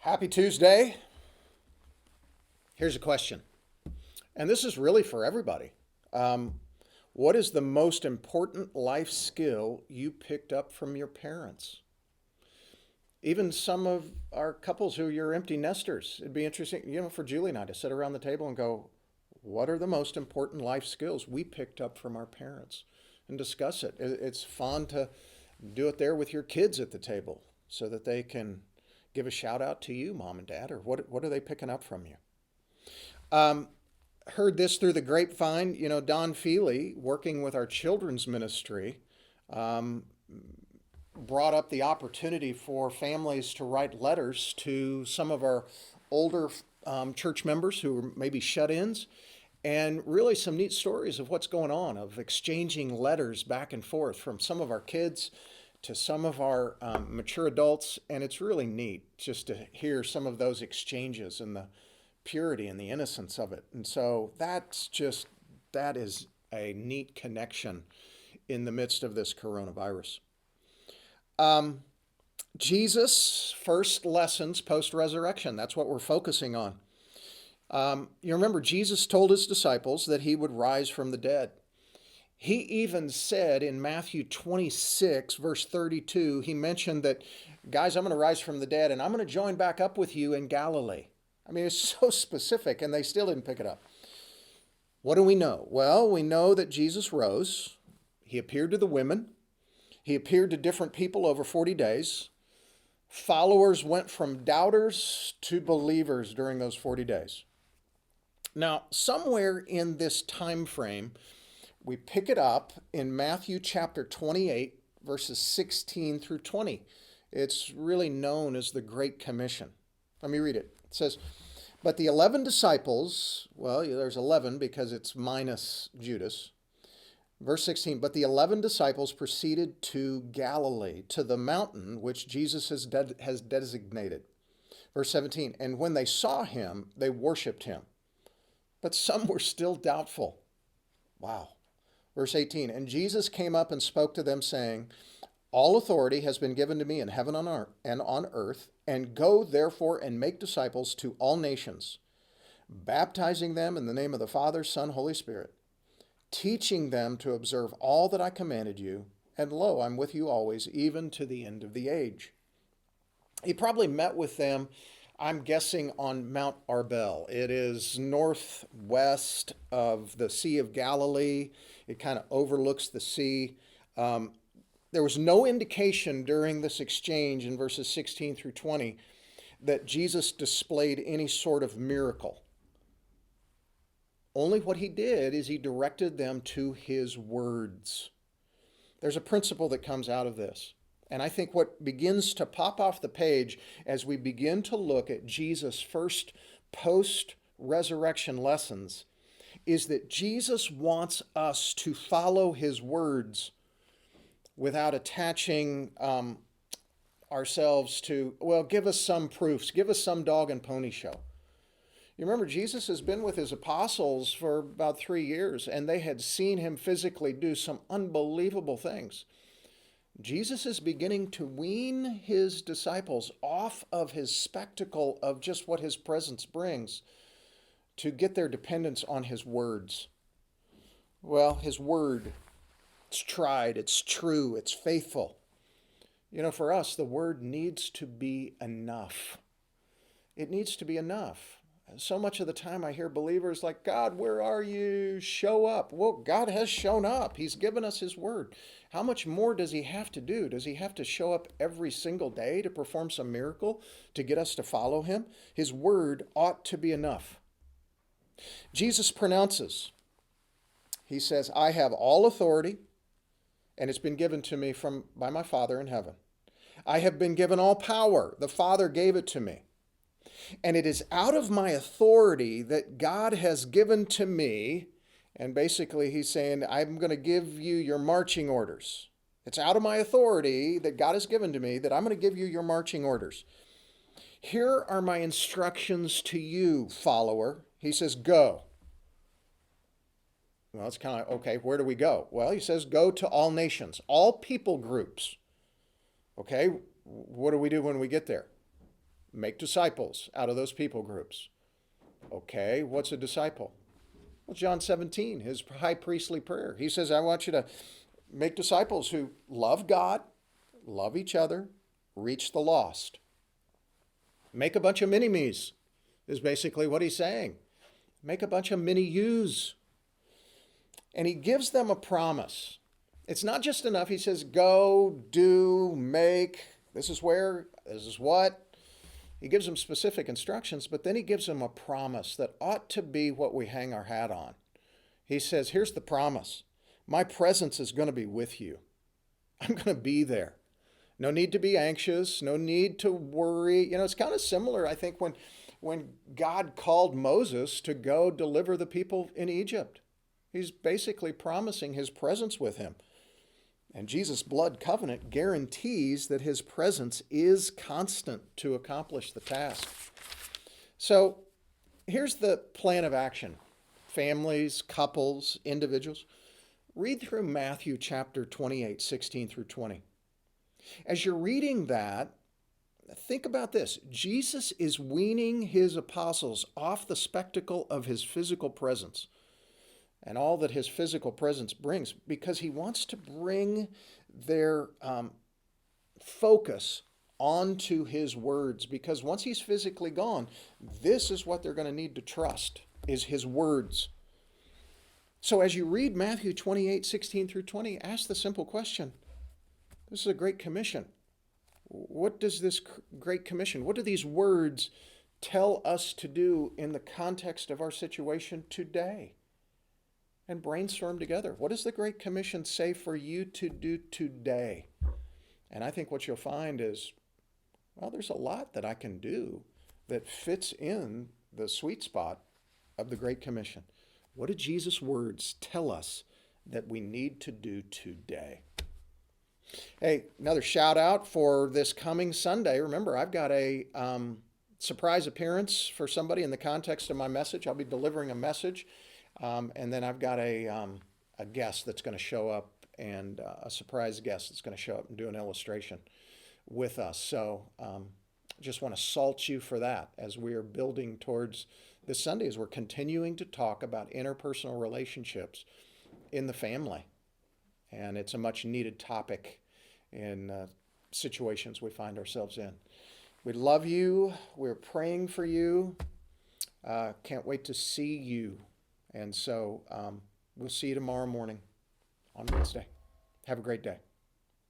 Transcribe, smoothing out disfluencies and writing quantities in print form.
Happy Tuesday. Here's a question, and this is really for everybody. Um, what is the most important life skill you picked up from your parents? Even some of our couples who are empty nesters, it'd be interesting, for Julie and I to sit around the table and go, what are the most important life skills we picked up from our parents and discuss it? It's fun to do it there with your kids at the table so that they can give a shout out to you, mom and dad, or what are they picking up from you? Um, Heard this through the grapevine. Don Feely, working with our children's ministry, um, brought up the opportunity for families to write letters to some of our older church members who are maybe shut-ins, and really some neat stories of what's going on, of exchanging letters back and forth from some of our kids to some of our mature adults. And it's really neat just to hear some of those exchanges and the purity and the innocence of it. And so that is a neat connection in the midst of this coronavirus. Um, Jesus' first lessons post resurrection. That's what we're focusing on. You remember, Jesus told his disciples that he would rise from the dead. He even said in Matthew 26, verse 32, he mentioned that, guys, I'm going to rise from the dead and I'm going to join back up with you in Galilee. I mean, it's so specific, and they still didn't pick it up. What do we know? Well, we know that Jesus rose. He appeared to the women. He appeared to different people over 40 days. Followers went from doubters to believers during those 40 days. Now, somewhere in this time frame, we pick it up in Matthew chapter 28, verses 16 through 20. It's really known as the Great Commission. Let me read it. It says, but the 11 disciples, well, there's 11 because it's minus Judas. Verse 16, but the 11 disciples proceeded to Galilee, to the mountain which Jesus has designated. Verse 17, and when they saw him, they worshiped him. But some were still doubtful. Wow. Verse 18, and Jesus came up and spoke to them, saying, all authority has been given to me in heaven and on earth, and go therefore and make disciples to all nations, baptizing them in the name of the Father, Son, Holy Spirit, teaching them to observe all that I commanded you, and lo, I'm with you always, even to the end of the age. He probably met with them, I'm guessing, on Mount Arbel. It is northwest of the Sea of Galilee. It kind of overlooks the sea. There was no indication during this exchange in verses 16 through 20 that Jesus displayed any sort of miracle. Only what he did is he directed them to his words. There's a principle that comes out of this. And I think what begins to pop off the page as we begin to look at Jesus' first post-resurrection lessons is that Jesus wants us to follow his words without attaching ourselves to, well, give us some proofs, give us some dog and pony show. You remember, Jesus has been with his apostles for about 3 years, and they had seen him physically do some unbelievable things. Jesus is beginning to wean his disciples off of his spectacle of just what his presence brings to get their dependence on his words. Well, his word, it's tried, it's true, it's faithful. For us, the word needs to be enough. It needs to be enough. So much of the time I hear believers like, God, where are you? Show up. Well, God has shown up. He's given us his word. How much more does he have to do? Does he have to show up every single day to perform some miracle to get us to follow him? His word ought to be enough. Jesus pronounces, he says, I have all authority, and it's been given to me by my Father in heaven. I have been given all power. The Father gave it to me. And it is out of my authority that God has given to me. And basically he's saying, I'm going to give you your marching orders. It's out of my authority that God has given to me that I'm going to give you your marching orders. Here are my instructions to you, follower. He says, go. Well, it's kind of, okay, where do we go? Well, he says, go to all nations, all people groups. Okay, what do we do when we get there? Make disciples out of those people groups. Okay, what's a disciple? Well, John 17, his high priestly prayer. He says, I want you to make disciples who love God, love each other, reach the lost. Make a bunch of mini-me's is basically what he's saying. Make a bunch of mini-yous. And he gives them a promise. It's not just enough. He says, go, do, make. This is where, this is what. He gives them specific instructions, but then he gives them a promise that ought to be what we hang our hat on. He says, here's the promise. My presence is going to be with you. I'm going to be there. No need to be anxious. No need to worry. You know, it's kind of similar, I think, when God called Moses to go deliver the people in Egypt. He's basically promising his presence with him. And Jesus' blood covenant guarantees that his presence is constant to accomplish the task. So here's the plan of action. Families, couples, individuals. Read through Matthew chapter 28, 16 through 20. As you're reading that, think about this. Jesus is weaning his apostles off the spectacle of his physical presence and all that his physical presence brings, because he wants to bring their focus onto his words, because once he's physically gone, this is what they're going to need to trust, is his words. So as you read Matthew 28, 16 through 20, ask the simple question. This is a great commission. What does this great commission, what do these words tell us to do in the context of our situation today? And brainstorm together. What does the Great Commission say for you to do today? And I think what you'll find is, well, there's a lot that I can do that fits in the sweet spot of the Great Commission. What do Jesus' words tell us that we need to do today? Hey, another shout out for this coming Sunday. Remember, I've got a surprise appearance for somebody in the context of my message. I'll be delivering a message. And then I've got a guest that's going to show up, and a surprise guest that's going to show up and do an illustration with us. So just want to salt you for that as we are building towards this Sunday, as we're continuing to talk about interpersonal relationships in the family. And it's a much needed topic in situations we find ourselves in. We love you. We're praying for you. Can't wait to see you. And so we'll see you tomorrow morning on Wednesday. Have a great day.